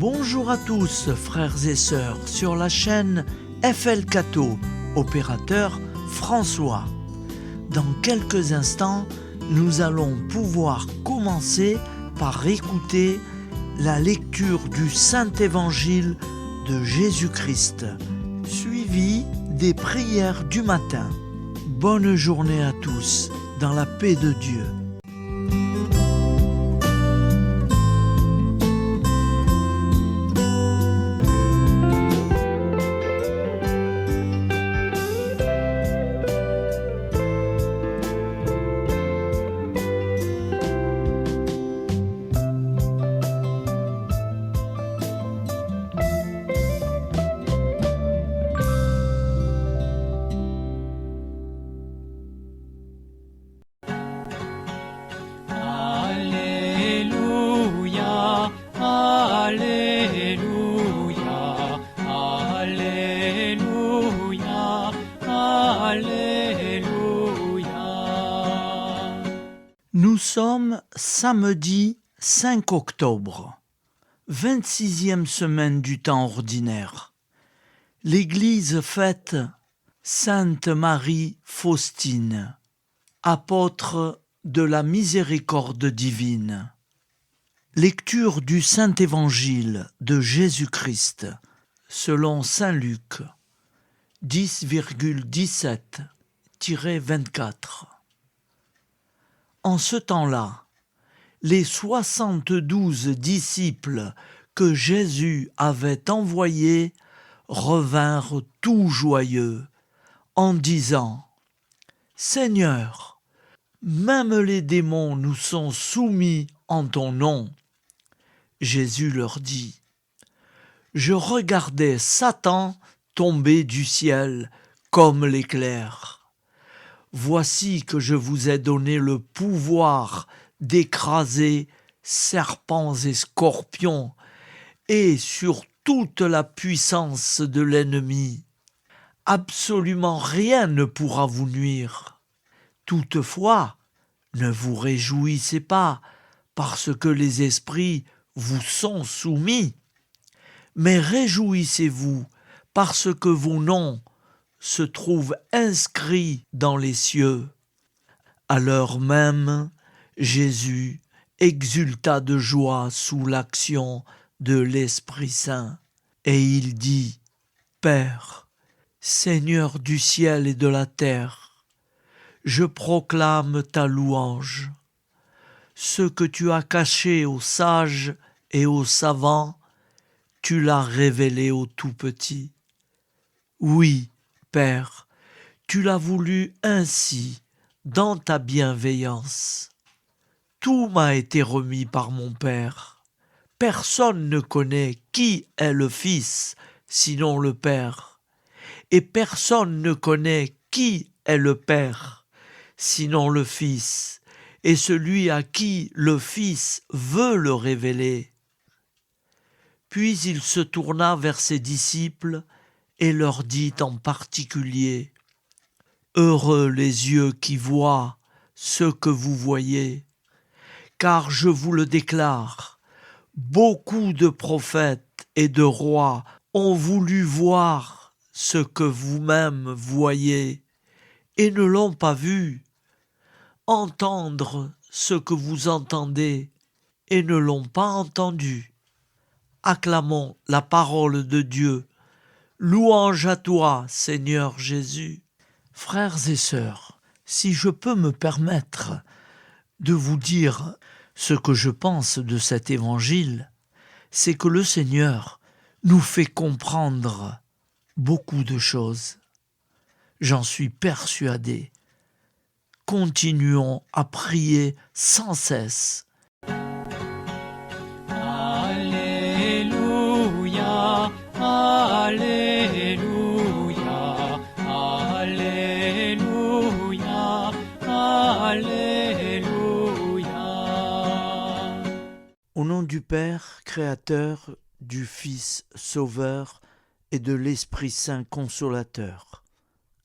Bonjour à tous, frères et sœurs, sur la chaîne FL Cato, opérateur François. Dans quelques instants, nous allons pouvoir commencer par écouter la lecture du Saint-Évangile de Jésus-Christ, suivi des prières du matin. Bonne journée à tous, dans la paix de Dieu. Nous sommes samedi 5 octobre, 26e semaine du temps ordinaire. L'Église fête Sainte Marie Faustine, apôtre de la miséricorde divine. Lecture du Saint-Évangile de Jésus-Christ selon Saint Luc 10,17-24. En ce temps-là, les 72 disciples que Jésus avait envoyés revinrent tout joyeux en disant : « Seigneur, même les démons nous sont soumis en ton nom. » Jésus leur dit : « Je regardais Satan tomber du ciel comme l'éclair. Voici que je vous ai donné le pouvoir d'écraser serpents et scorpions et sur toute la puissance de l'ennemi. Absolument rien ne pourra vous nuire. Toutefois, ne vous réjouissez pas parce que les esprits vous sont soumis, mais réjouissez-vous parce que vos noms se trouvent inscrits dans les cieux. » À l'heure même, Jésus exulta de joie sous l'action de l'Esprit Saint, et il dit : « Père, Seigneur du ciel et de la terre, je proclame ta louange. Ce que tu as caché aux sages et aux savants, tu l'as révélé aux tout-petits. Oui, Père, tu l'as voulu ainsi, dans ta bienveillance. Tout m'a été remis par mon Père. Personne ne connaît qui est le Fils, sinon le Père. Et personne ne connaît qui est le Père, sinon le Fils, et celui à qui le Fils veut le révéler. » Puis il se tourna vers ses disciples et leur dit en particulier : « Heureux les yeux qui voient ce que vous voyez, car je vous le déclare, beaucoup de prophètes et de rois ont voulu voir ce que vous-même voyez et ne l'ont pas vu, entendre ce que vous entendez et ne l'ont pas entendu. Acclamons la parole de Dieu. Louange à toi, Seigneur Jésus. » Frères et sœurs, si je peux me permettre de vous dire ce que je pense de cet évangile, c'est que le Seigneur nous fait comprendre beaucoup de choses. J'en suis persuadé. Continuons à prier sans cesse. Alléluia, Alléluia, Alléluia, Alléluia. Au nom du Père, Créateur, du Fils, Sauveur et de l'Esprit Saint Consolateur.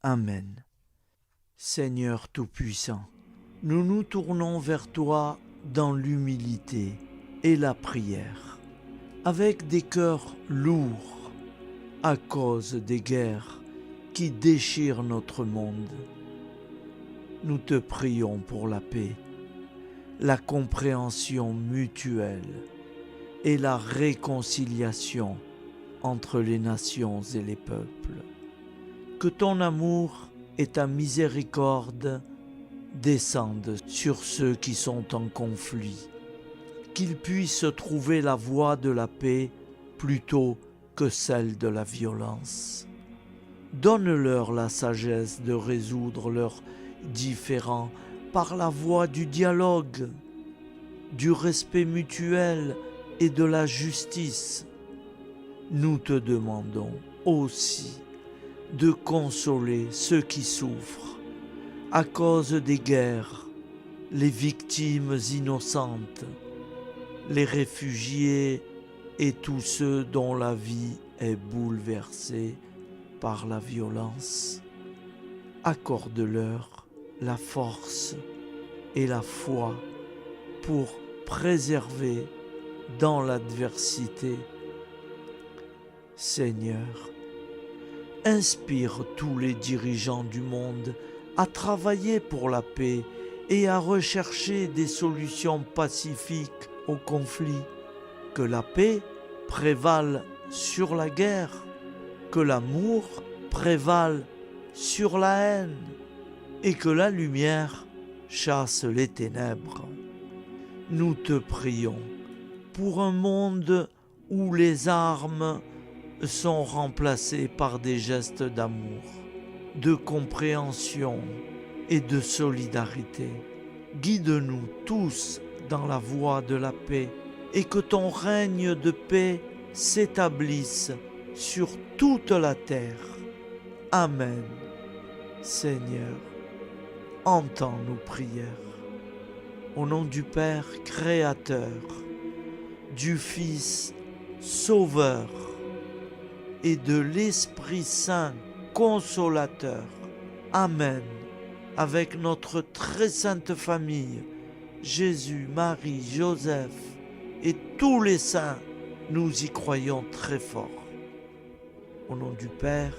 Amen. Seigneur Tout-Puissant, nous nous tournons vers toi dans l'humilité et la prière. avec des cœurs lourds à cause des guerres qui déchirent notre monde. Nous te prions pour la paix, la compréhension mutuelle et la réconciliation entre les nations et les peuples. Que ton amour et ta miséricorde descendent sur ceux qui sont en conflit, qu'ils puissent trouver la voie de la paix plutôt que celle de la violence. Donne-leur la sagesse de résoudre leurs différends par la voie du dialogue, du respect mutuel et de la justice. Nous te demandons aussi de consoler ceux qui souffrent à cause des guerres, les victimes innocentes, les réfugiés et tous ceux dont la vie est bouleversée par la violence. Accorde-leur la force et la foi pour préserver dans l'adversité. Seigneur, inspire tous les dirigeants du monde à travailler pour la paix et à rechercher des solutions pacifiques aux conflits. Que la paix prévale sur la guerre, que l'amour prévale sur la haine et que la lumière chasse les ténèbres. Nous te prions pour un monde où les armes sont remplacées par des gestes d'amour, de compréhension et de solidarité. Guide-nous tous dans la voie de la paix et que ton règne de paix s'établisse sur toute la terre. Amen. Seigneur, entends nos prières. Au nom du Père Créateur, du Fils Sauveur et de l'Esprit Saint Consolateur. Amen. Avec notre très sainte famille, Jésus, Marie, Joseph et tous les saints, nous y croyons très fort. Au nom du Père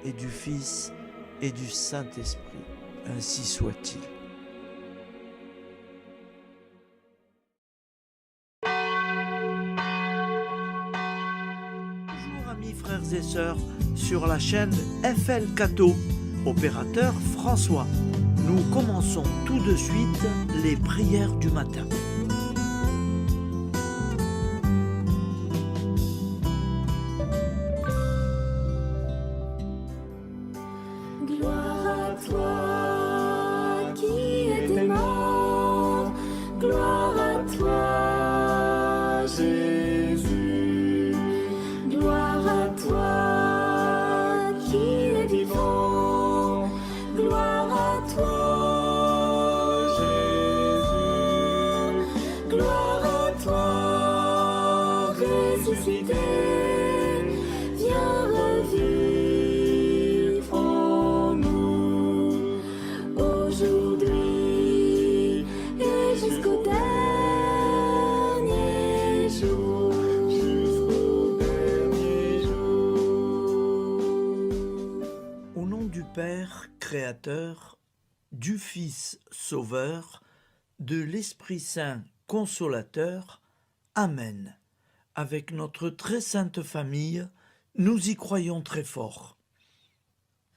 et du Fils et du Saint-Esprit, ainsi soit-il. Bonjour amis frères et sœurs sur la chaîne FL Cato, opérateur François. Nous commençons tout de suite les prières du matin. Gloire à toi qui es mort, gloire à toi Jésus, gloire à toi qui es vivant, gloire à toi Jésus, gloire à toi ressuscité, viens revivre en nous aujourd'hui et jusqu'au dernier jour. Au nom du Père Créateur, du Fils Sauveur, de l'Esprit Saint Consolateur. Amen. Avec notre très sainte famille, nous y croyons très fort.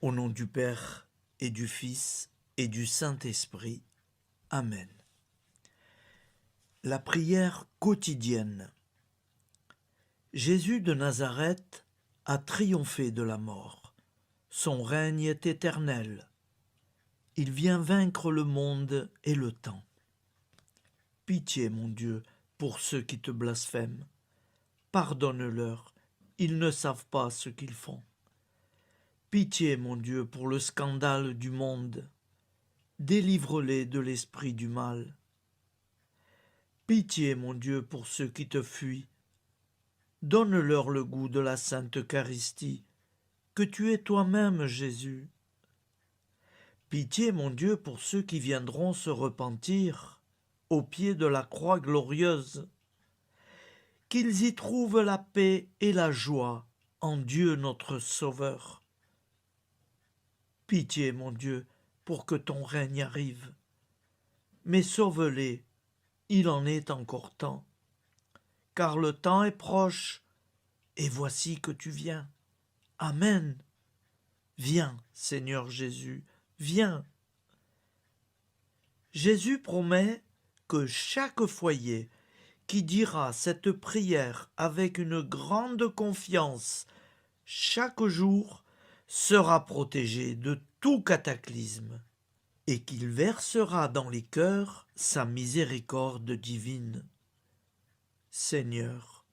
Au nom du Père et du Fils et du Saint-Esprit. Amen. La prière quotidienne. Jésus de Nazareth a triomphé de la mort. Son règne est éternel. Il vient vaincre le monde et le temps. Pitié, mon Dieu, pour ceux qui te blasphèment. Pardonne-leur, ils ne savent pas ce qu'ils font. Pitié, mon Dieu, pour le scandale du monde. Délivre-les de l'esprit du mal. Pitié, mon Dieu, pour ceux qui te fuient. Donne-leur le goût de la Sainte Eucharistie, que tu es toi-même, Jésus. Pitié, mon Dieu, pour ceux qui viendront se repentir au pied de la croix glorieuse. qu'ils y trouvent la paix et la joie en Dieu notre Sauveur. Pitié, mon Dieu, pour que ton règne arrive. Mais sauve-les, il en est encore temps, car le temps est proche, et voici que tu viens. Amen. Viens, Seigneur Jésus, viens. Jésus promet que chaque foyer qui dira cette prière avec une grande confiance chaque jour sera protégé de tout cataclysme et qu'il versera dans les cœurs sa miséricorde divine. Seigneur,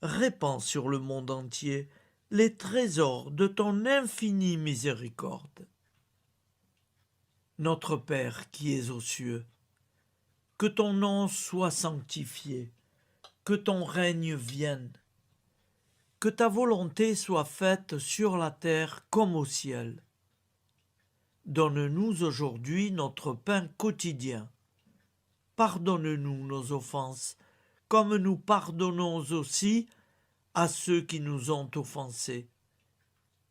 répands sur le monde entier les trésors de ton infinie miséricorde. Notre Père qui es aux cieux, que ton nom soit sanctifié, que ton règne vienne, que ta volonté soit faite sur la terre comme au ciel. Donne-nous aujourd'hui notre pain quotidien. Pardonne-nous nos offenses, comme nous pardonnons aussi à ceux qui nous ont offensés.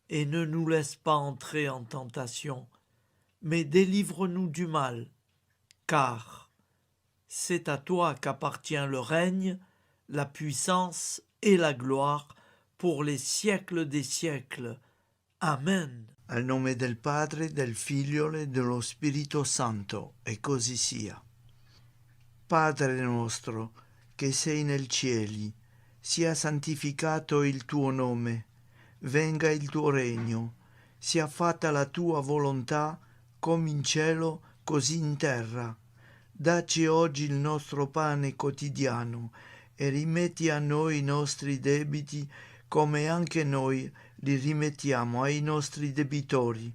Et ne nous laisse pas entrer en tentation, mais délivre-nous du mal, car c'est à toi qu'appartient le règne, la puissance et la gloire pour les siècles des siècles. Amen. Al nome del Padre, del Figlio e dello Spirito Santo, e così sia. Padre nostro, che sei nel cieli, sia santificato il tuo nome, venga il tuo regno, sia fatta la tua volontà, come in cielo, così in terra. Dacci oggi il nostro pane quotidiano e rimetti a noi i nostri debiti, come anche noi li rimettiamo ai nostri debitori,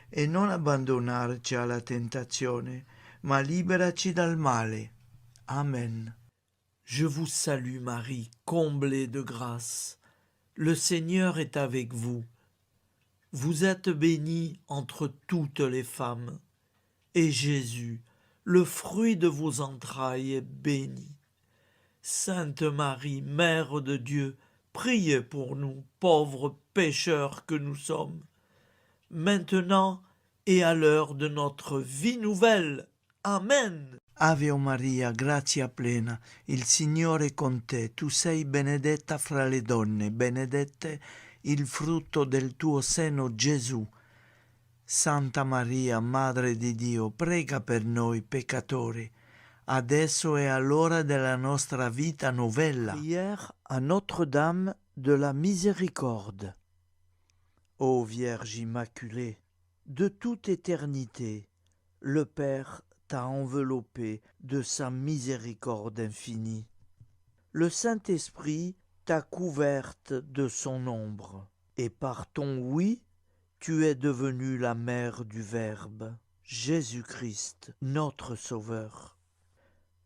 e non abbandonarci alla tentazione, ma liberaci dal male. Amen. Je vous salue Marie, comblée de grâce. Le Seigneur est avec vous. Vous êtes bénie entre toutes les femmes, et Jésus, le fruit de vos entrailles, est béni. Sainte Marie, Mère de Dieu, priez pour nous, pauvres pécheurs que nous sommes, maintenant et à l'heure de notre vie nouvelle. Amen. Ave Maria, grazia plena, il Signore è con te, tu sei benedetta fra le donne, benedetto il frutto del tuo seno, Gesù. Santa Maria, Madre di Dio, prega per noi peccatori, adesso e all'ora della nostra vita novella. Prière à Notre-Dame de la Miséricorde. Ô Vierge Immaculée, de toute éternité, le Père t'a enveloppé de sa miséricorde infinie. Le Saint-Esprit t'a couverte de son ombre, et par ton oui, tu es devenue la mère du Verbe, Jésus-Christ, notre Sauveur.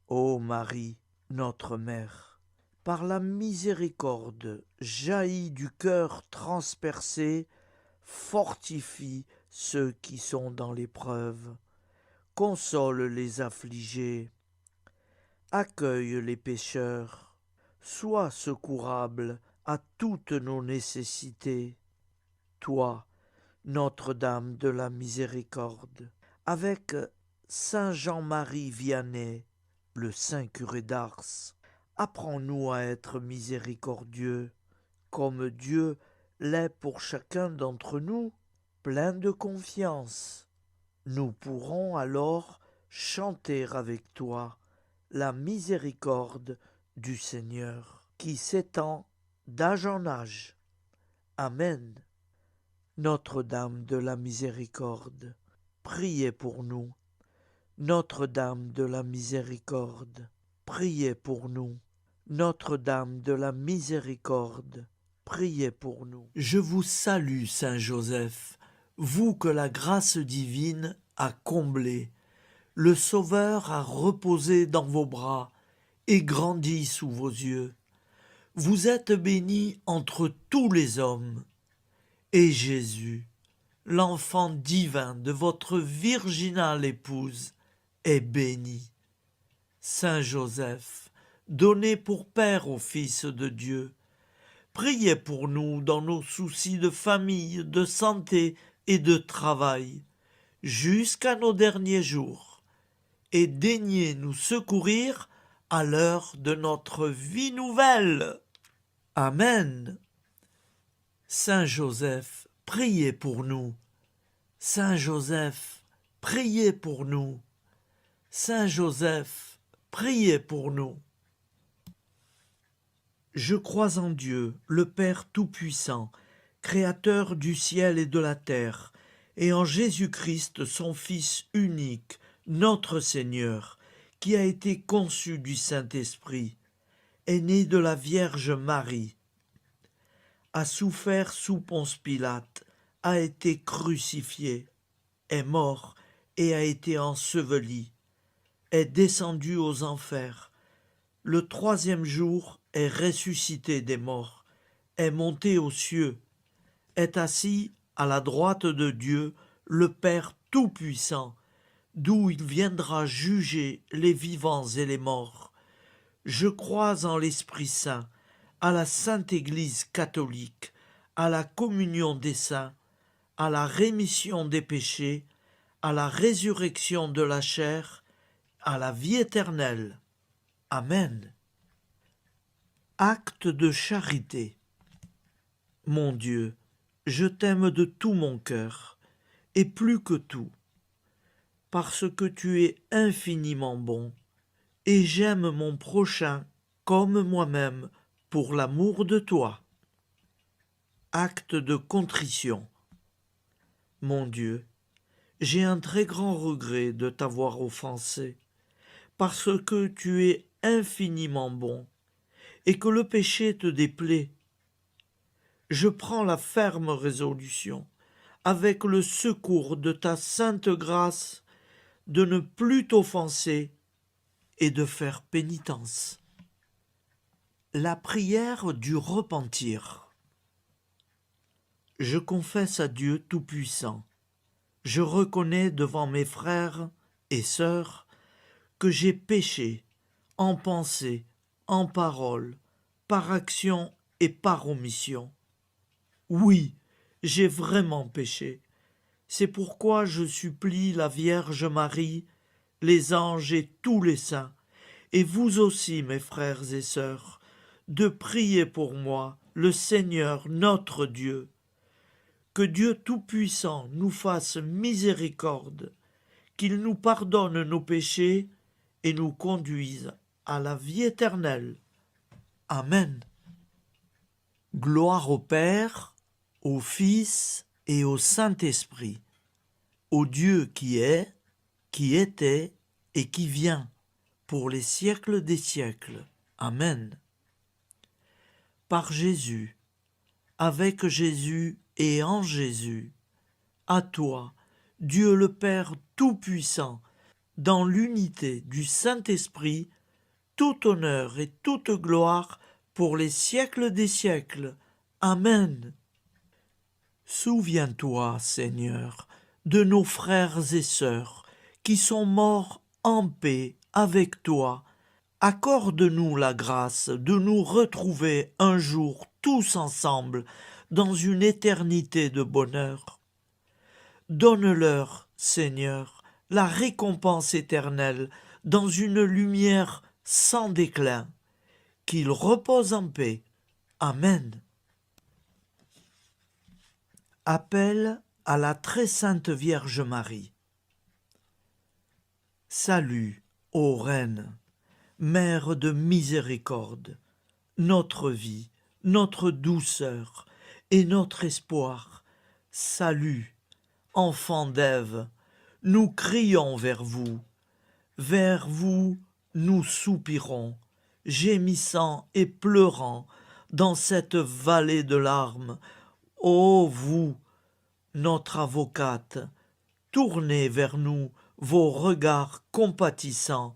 Ô Marie, notre Mère, par la miséricorde jaillie du cœur transpercé, fortifie ceux qui sont dans l'épreuve, console les affligés, accueille les pécheurs, sois secourable à toutes nos nécessités. Toi, Notre-Dame de la Miséricorde, avec Saint Jean-Marie Vianney, le Saint curé d'Ars, apprends-nous à être miséricordieux, comme Dieu l'est pour chacun d'entre nous, plein de confiance. Nous pourrons alors chanter avec toi la miséricorde du Seigneur, qui s'étend d'âge en âge. Amen. Notre-Dame de la Miséricorde, priez pour nous. Notre-Dame de la Miséricorde, priez pour nous. Notre-Dame de la Miséricorde, priez pour nous. Je vous salue, Saint Joseph, vous que la grâce divine a comblé, le Sauveur a reposé dans vos bras et grandi sous vos yeux. Vous êtes bénie entre tous les hommes, et Jésus, l'enfant divin de votre virginale épouse, est béni. Saint Joseph, donné pour père au Fils de Dieu. Priez pour nous dans nos soucis de famille, de santé et de travail, jusqu'à nos derniers jours, et daignez nous secourir à l'heure de notre vie nouvelle. Amen. Saint Joseph, priez pour nous. Saint Joseph, priez pour nous. Saint Joseph, priez pour nous. Je crois en Dieu, le Père Tout-Puissant, Créateur du ciel et de la terre, et en Jésus-Christ, son Fils unique, notre Seigneur, qui a été conçu du Saint-Esprit, est né de la Vierge Marie, a souffert sous Ponce Pilate, a été crucifié, est mort et a été enseveli, est descendu aux enfers, le troisième jour est ressuscité des morts, est monté aux cieux, est assis à la droite de Dieu, le Père Tout-Puissant, d'où il viendra juger les vivants et les morts. Je crois en l'Esprit Saint, à la Sainte Église catholique, à la communion des saints, à la rémission des péchés, à la résurrection de la chair, à la vie éternelle. Amen. Acte de charité. Mon Dieu, je t'aime de tout mon cœur, et plus que tout, parce que tu es infiniment bon, et j'aime mon prochain comme moi-même pour l'amour de toi. Acte de contrition. Mon Dieu, j'ai un très grand regret de t'avoir offensé, parce que tu es infiniment bon, et que le péché te déplaît. Je prends la ferme résolution, avec le secours de ta sainte grâce, de ne plus t'offenser et de faire pénitence. La prière du repentir. Je confesse à Dieu Tout-Puissant, je reconnais devant mes frères et sœurs que j'ai péché en pensée, en parole, par action et par omission. Oui, j'ai vraiment péché. C'est pourquoi je supplie la Vierge Marie, les anges et tous les saints, et vous aussi, mes frères et sœurs, de prier pour moi, le Seigneur notre Dieu. Que Dieu Tout-Puissant nous fasse miséricorde, qu'il nous pardonne nos péchés et nous conduise à la vie éternelle. Amen. Gloire au Père, au Fils et au Saint-Esprit, au Dieu qui est, qui était et qui vient, pour les siècles des siècles. Amen. Par Jésus, avec Jésus et en Jésus, à toi, Dieu le Père Tout-Puissant, dans l'unité du Saint-Esprit, tout honneur et toute gloire pour les siècles des siècles. Amen. Souviens-toi, Seigneur, de nos frères et sœurs qui sont morts en paix avec toi. Accorde-nous la grâce de nous retrouver un jour tous ensemble dans une éternité de bonheur. Donne-leur, Seigneur, la récompense éternelle dans une lumière sans déclin. Qu'ils reposent en paix. Amen. Appel à la très sainte Vierge Marie. Salut, ô Reine, Mère de miséricorde, notre vie, notre douceur et notre espoir. Salut, enfant d'Ève, nous crions vers vous nous soupirons, gémissant et pleurant dans cette vallée de larmes. Ô vous, notre avocate, tournez vers nous vos regards compatissants,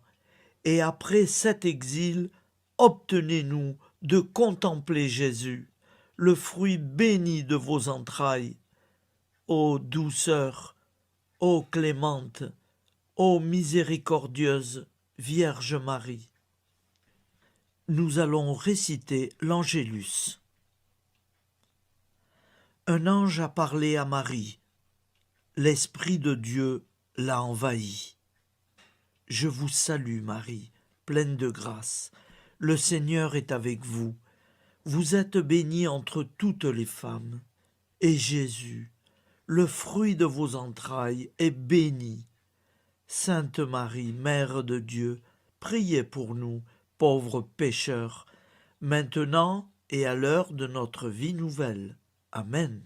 et après cet exil, obtenez-nous de contempler Jésus, le fruit béni de vos entrailles. Ô douceur, ô clémente, ô miséricordieuse Vierge Marie. nous allons réciter l'Angélus. Un ange a parlé à Marie. L'Esprit de Dieu l'a envahie. Je vous salue Marie, pleine de grâce. Le Seigneur est avec vous. Vous êtes bénie entre toutes les femmes. Et Jésus, le fruit de vos entrailles, est béni. Sainte Marie, Mère de Dieu, priez pour nous, pauvres pécheurs, maintenant et à l'heure de notre vie nouvelle. Amen.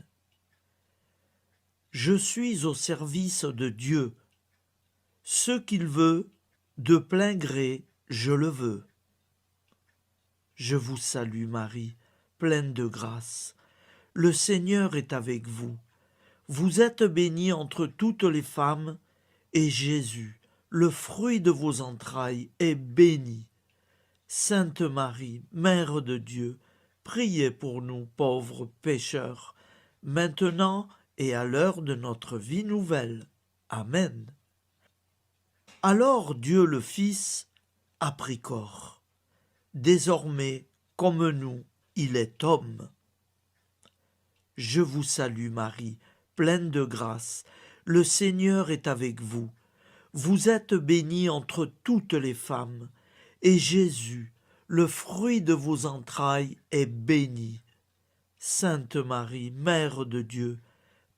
Je suis au service de Dieu. Ce qu'il veut, de plein gré, je le veux. Je vous salue Marie, pleine de grâce. Le Seigneur est avec vous. Vous êtes bénie entre toutes les femmes, et Jésus, le fruit de vos entrailles, est béni. Sainte Marie, Mère de Dieu, priez pour nous pauvres pécheurs, maintenant et à l'heure de notre vie nouvelle. Amen. Alors Dieu le Fils a pris corps. Désormais, comme nous, il est homme. Je vous salue Marie, pleine de grâce. Le Seigneur est avec vous. Vous êtes bénie entre toutes les femmes, et Jésus, le fruit de vos entrailles, est béni. Sainte Marie, Mère de Dieu,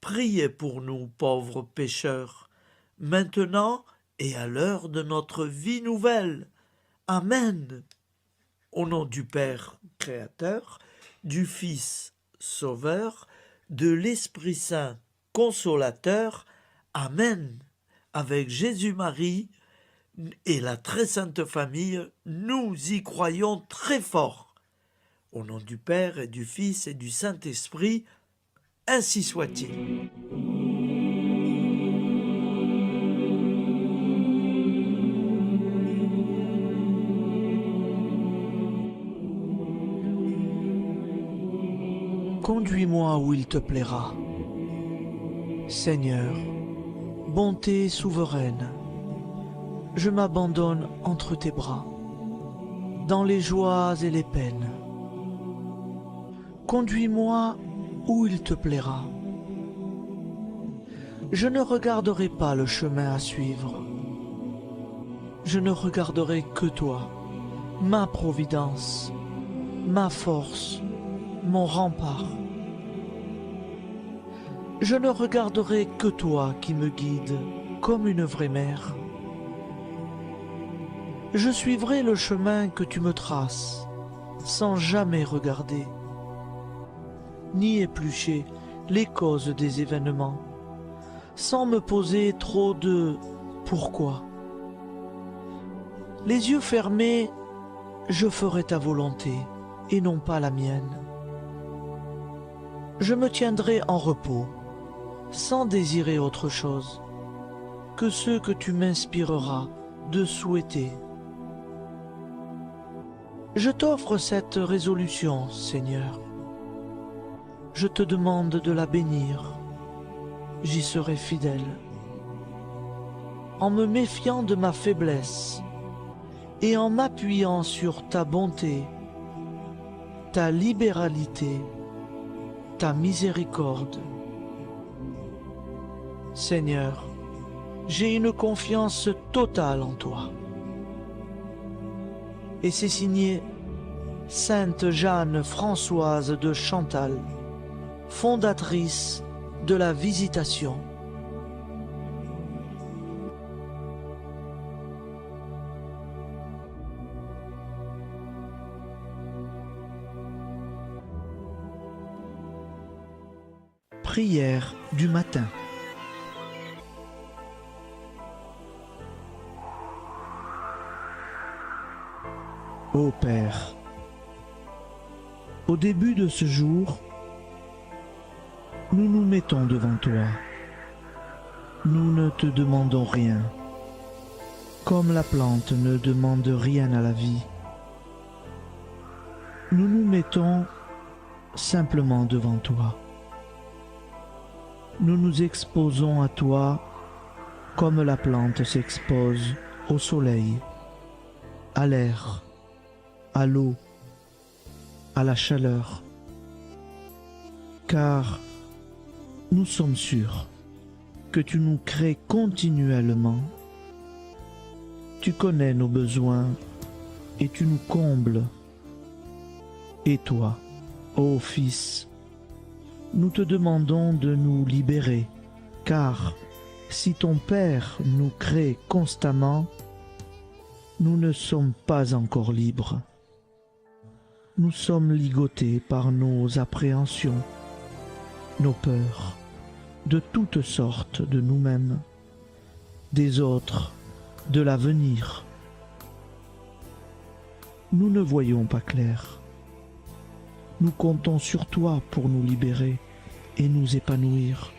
priez pour nous pauvres pécheurs, maintenant et à l'heure de notre vie nouvelle. Amen. Au nom du Père Créateur, du Fils Sauveur, de l'Esprit Saint Consolateur. Amen. Avec Jésus-Marie et la très sainte famille, nous y croyons très fort. Au nom du Père et du Fils et du Saint-Esprit, ainsi soit-il. Conduis-moi où il te plaira. Seigneur, bonté souveraine, je m'abandonne entre tes bras, dans les joies et les peines. Conduis-moi où il te plaira. Je ne regarderai pas le chemin à suivre. Je ne regarderai que toi, ma providence, ma force, mon rempart. Je ne regarderai que toi qui me guides comme une vraie mère. Je suivrai le chemin que tu me traces, sans jamais regarder, ni éplucher les causes des événements, sans me poser trop de « pourquoi ». Les yeux fermés, je ferai ta volonté et non pas la mienne. Je me tiendrai en repos, sans désirer autre chose que ce que tu m'inspireras de souhaiter. Je t'offre cette résolution, Seigneur. Je te demande de la bénir. J'y serai fidèle. En me méfiant de ma faiblesse et en m'appuyant sur ta bonté, ta libéralité, ta miséricorde. Seigneur, j'ai une confiance totale en toi. Et c'est signé Sainte Jeanne Françoise de Chantal, fondatrice de la Visitation. Prière du matin. Ô Père, au début de ce jour, nous nous mettons devant toi. Nous ne te demandons rien, comme la plante ne demande rien à la vie. Nous nous mettons simplement devant toi. Nous nous exposons à toi comme la plante s'expose au soleil, à l'air, à l'eau, à la chaleur, car nous sommes sûrs que tu nous crées continuellement. Tu connais nos besoins et tu nous combles. Et toi, ô Fils, nous te demandons de nous libérer, car si ton Père nous crée constamment, nous ne sommes pas encore libres. Nous sommes ligotés par nos appréhensions, nos peurs, de toutes sortes de nous-mêmes, des autres, de l'avenir. Nous ne voyons pas clair. Nous comptons sur toi pour nous libérer et nous épanouir.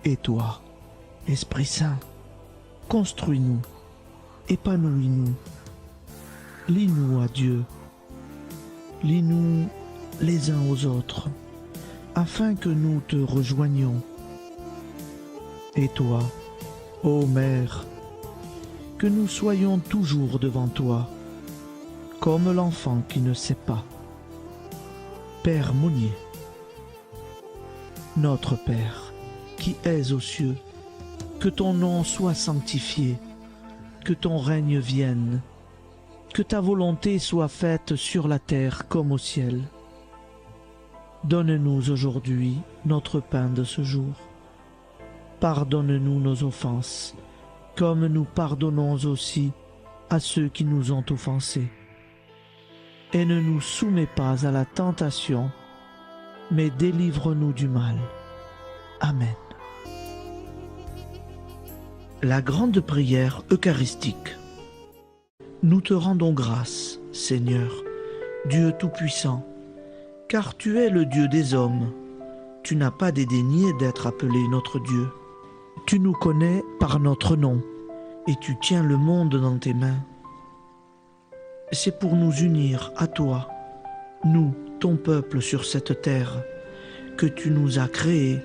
Et toi, Esprit Saint, construis-nous, épanouis-nous, lie-nous à Dieu, lie-nous les uns aux autres, afin que nous te rejoignions. Et toi, ô Mère, que nous soyons toujours devant toi, comme l'enfant qui ne sait pas. Père Monnier, notre Père, qui es aux cieux, que ton nom soit sanctifié, que ton règne vienne, que ta volonté soit faite sur la terre comme au ciel. Donne-nous aujourd'hui notre pain de ce jour. Pardonne-nous nos offenses, comme nous pardonnons aussi à ceux qui nous ont offensés. Et ne nous soumets pas à la tentation, mais délivre-nous du mal. Amen. La grande prière eucharistique. Nous te rendons grâce, Seigneur, Dieu Tout-Puissant, car tu es le Dieu des hommes. Tu n'as pas dédaigné d'être appelé notre Dieu. Tu nous connais par notre nom, et tu tiens le monde dans tes mains. C'est pour nous unir à toi, nous, ton peuple sur cette terre, que tu nous as créés.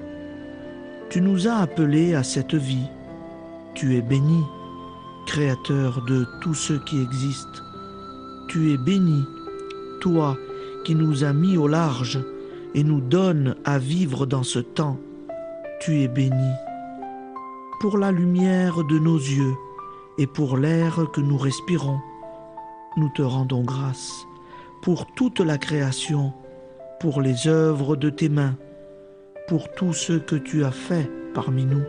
Tu nous as appelés à cette vie. Tu es béni, Créateur de tout ce qui existe. Tu es béni, toi qui nous as mis au large et nous donnes à vivre dans ce temps. Tu es béni. Pour la lumière de nos yeux et pour l'air que nous respirons, nous te rendons grâce. Pour toute la création, pour les œuvres de tes mains, pour tout ce que tu as fait parmi nous.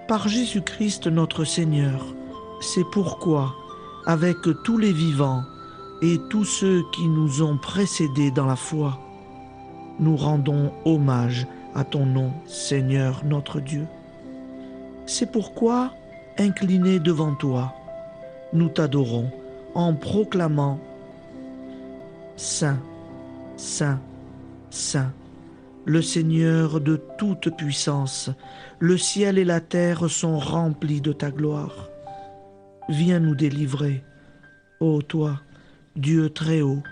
Par Jésus-Christ notre Seigneur, c'est pourquoi, avec tous les vivants et tous ceux qui nous ont précédés dans la foi, nous rendons hommage à ton nom, Seigneur notre Dieu. C'est pourquoi, inclinés devant toi, nous t'adorons en proclamant « Saint, Saint, Saint ». Le Seigneur de toute puissance, le ciel et la terre sont remplis de ta gloire. Viens nous délivrer, ô toi, Dieu très haut.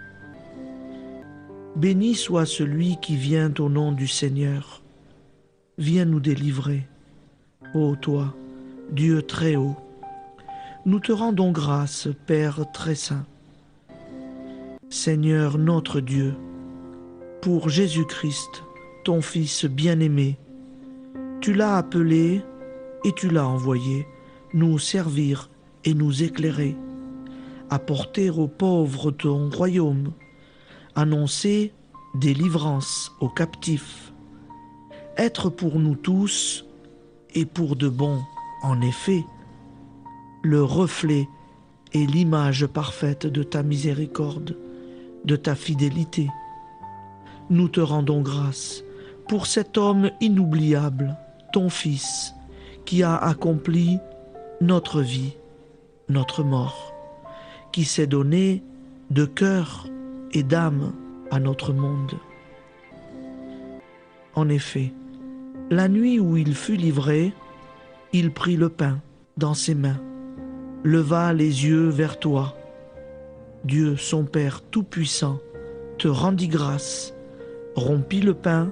Béni soit celui qui vient au nom du Seigneur. Viens nous délivrer, ô toi, Dieu très haut. Nous te rendons grâce, Père très saint. Seigneur notre Dieu, pour Jésus-Christ, ton Fils bien-aimé, tu l'as appelé et tu l'as envoyé nous servir et nous éclairer, apporter aux pauvres ton royaume, annoncer délivrance aux captifs, être pour nous tous et pour de bon, en effet, le reflet et l'image parfaite de ta miséricorde, de ta fidélité. Nous te rendons grâce pour cet homme inoubliable, ton Fils, qui a accompli notre vie, notre mort, qui s'est donné de cœur et d'âme à notre monde. En effet, la nuit où il fut livré, il prit le pain dans ses mains, leva les yeux vers toi. Dieu, son Père tout-puissant, te rendit grâce, rompit le pain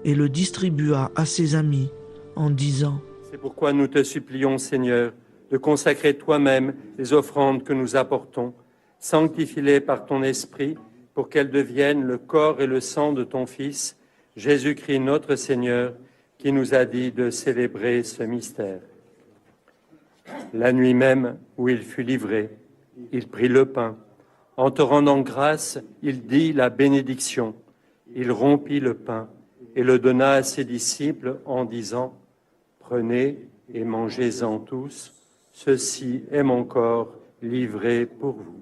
et le distribua à ses amis en disant : C'est pourquoi nous te supplions, Seigneur, de consacrer toi-même les offrandes que nous apportons. Sanctifie-les par ton Esprit pour qu'elles deviennent le corps et le sang de ton Fils, Jésus-Christ notre Seigneur, qui nous a dit de célébrer ce mystère. La nuit même où il fut livré, il prit le pain. En te rendant grâce, il dit la bénédiction. Il rompit le pain et le donna à ses disciples en disant « Prenez et mangez-en tous, ceci est mon corps livré pour vous. »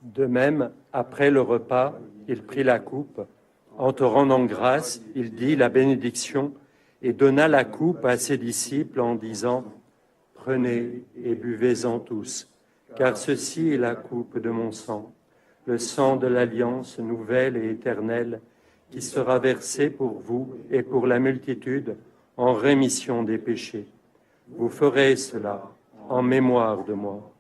De même, après le repas, il prit la coupe. En te rendant grâce, il dit la bénédiction et donna la coupe à ses disciples en disant « Prenez et buvez-en tous, car ceci est la coupe de mon sang, le sang de l'alliance nouvelle et éternelle, qui sera versé pour vous et pour la multitude en rémission des péchés. Vous ferez cela en mémoire de moi. »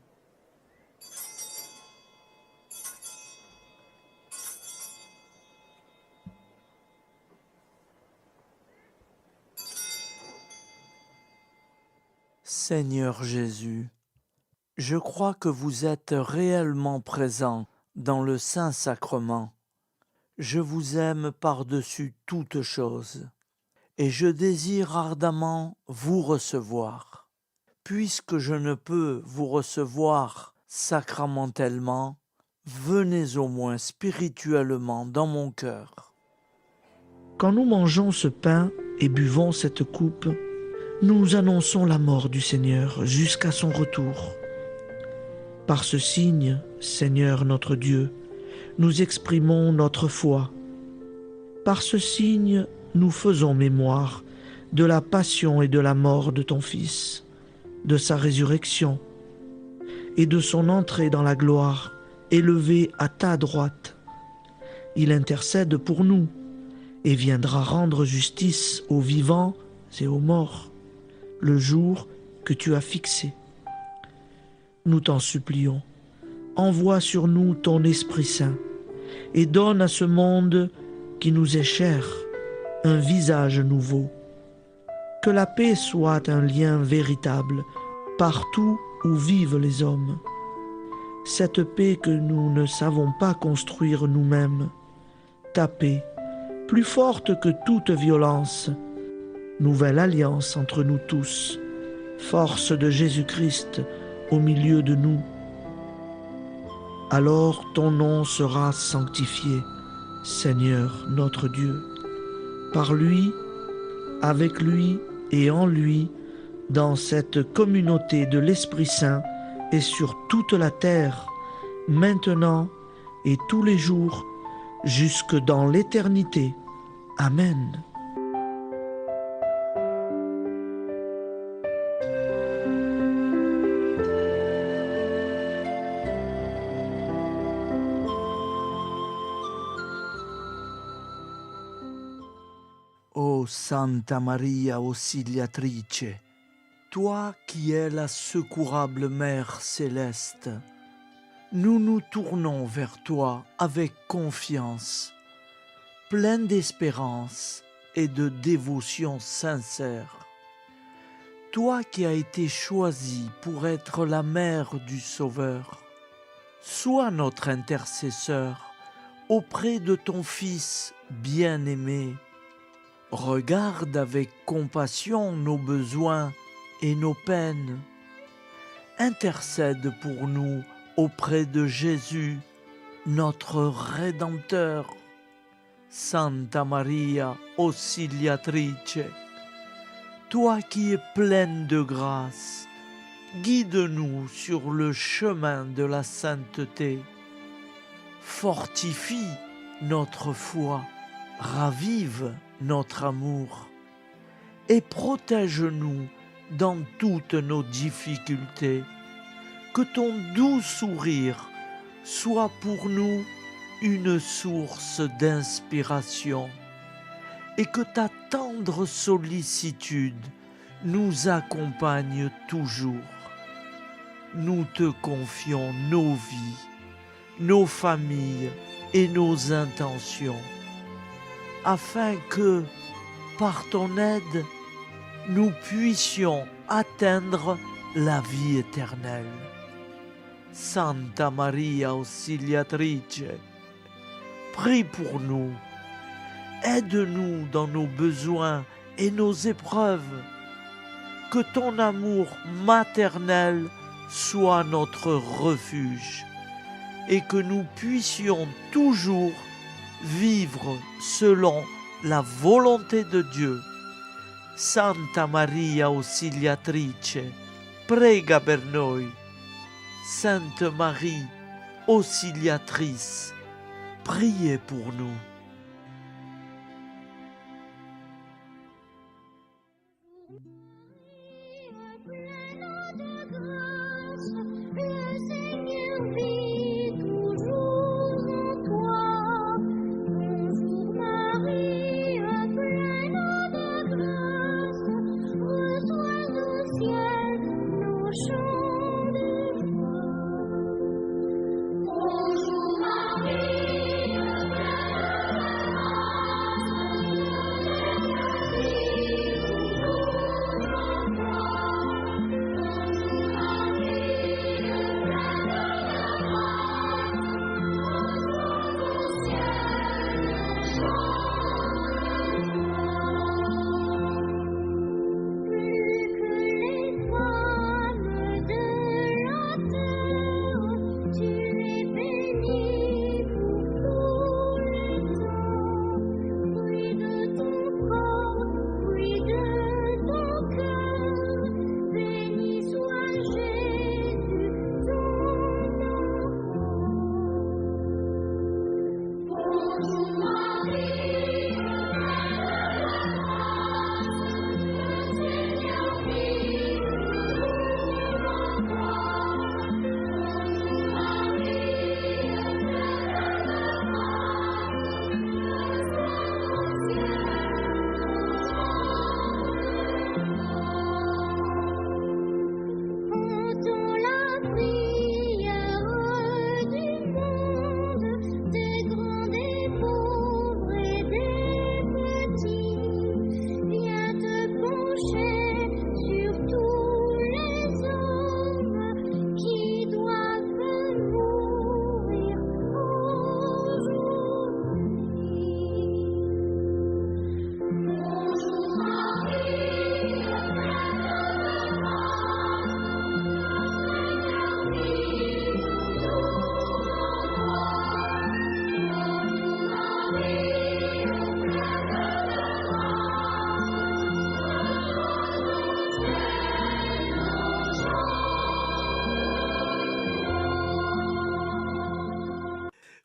Seigneur Jésus, je crois que vous êtes réellement présent dans le Saint-Sacrement. Je vous aime par-dessus toute chose et je désire ardemment vous recevoir. Puisque je ne peux vous recevoir sacramentellement, venez au moins spirituellement dans mon cœur. Quand nous mangeons ce pain et buvons cette coupe, nous annonçons la mort du Seigneur jusqu'à son retour. Par ce signe, Seigneur notre Dieu, nous exprimons notre foi. Par ce signe, nous faisons mémoire de la passion et de la mort de ton Fils, de sa résurrection et de son entrée dans la gloire, élevé à ta droite. Il intercède pour nous et viendra rendre justice aux vivants et aux morts, le jour que tu as fixé. Nous t'en supplions, envoie sur nous ton Esprit Saint et donne à ce monde qui nous est cher un visage nouveau. Que la paix soit un lien véritable partout où vivent les hommes. Cette paix que nous ne savons pas construire nous-mêmes, ta paix, plus forte que toute violence, nouvelle alliance entre nous tous, force de Jésus-Christ au milieu de nous. Alors ton nom sera sanctifié, Seigneur notre Dieu. Par lui, avec lui et en lui, dans cette communauté de l'Esprit Saint et sur toute la terre, maintenant et tous les jours, jusque dans l'éternité. Amen. Ô Santa Maria Auxiliatrice, toi qui es la secourable Mère céleste, nous nous tournons vers toi avec confiance, plein d'espérance et de dévotion sincère. Toi qui as été choisie pour être la mère du Sauveur, sois notre intercesseur auprès de ton Fils bien-aimé. Regarde avec compassion nos besoins et nos peines. Intercède pour nous auprès de Jésus, notre Rédempteur. Santa Maria Auxiliatrice, toi qui es pleine de grâce, guide-nous sur le chemin de la sainteté. Fortifie notre foi, ravive notre amour et protège-nous dans toutes nos difficultés. Que ton doux sourire soit pour nous une source d'inspiration et que ta tendre sollicitude nous accompagne toujours. nous te confions nos vies, nos familles et nos intentions, afin que, par ton aide, nous puissions atteindre la vie éternelle. Santa Maria Auxiliatrice, prie pour nous, aide-nous dans nos besoins et nos épreuves, que ton amour maternel soit notre refuge et que nous puissions toujours vivre selon la volonté de Dieu. Santa Maria Auxiliatrice, prega per noi. Sainte Marie, Auxiliatrice, priez pour nous. Le Seigneur vit toujours en toi. Bonjour Marie, pleine de grâce, reçois au ciel nos chants de joie. Bonjour Marie, pleine de grâce, le Seigneur vit toujours en toi. Entends la prière du monde, des grands, des pauvres et des petits. Viens te pencher sur tous les hommes qui doivent mourir aujourd'hui. Bonjour Marie,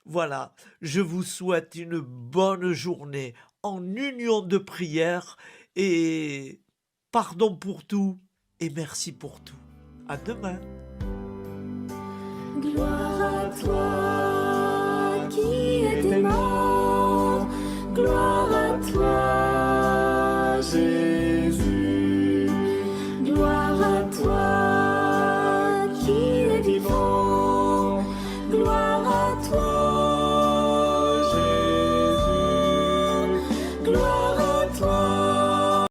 Voilà, je vous souhaite une bonne journée en union de prière et pardon pour tout et merci pour tout. À demain. Gloire à toi qui étais mort, gloire à toi Jésus, gloire à toi qui es vivant, gloire à toi Jésus, gloire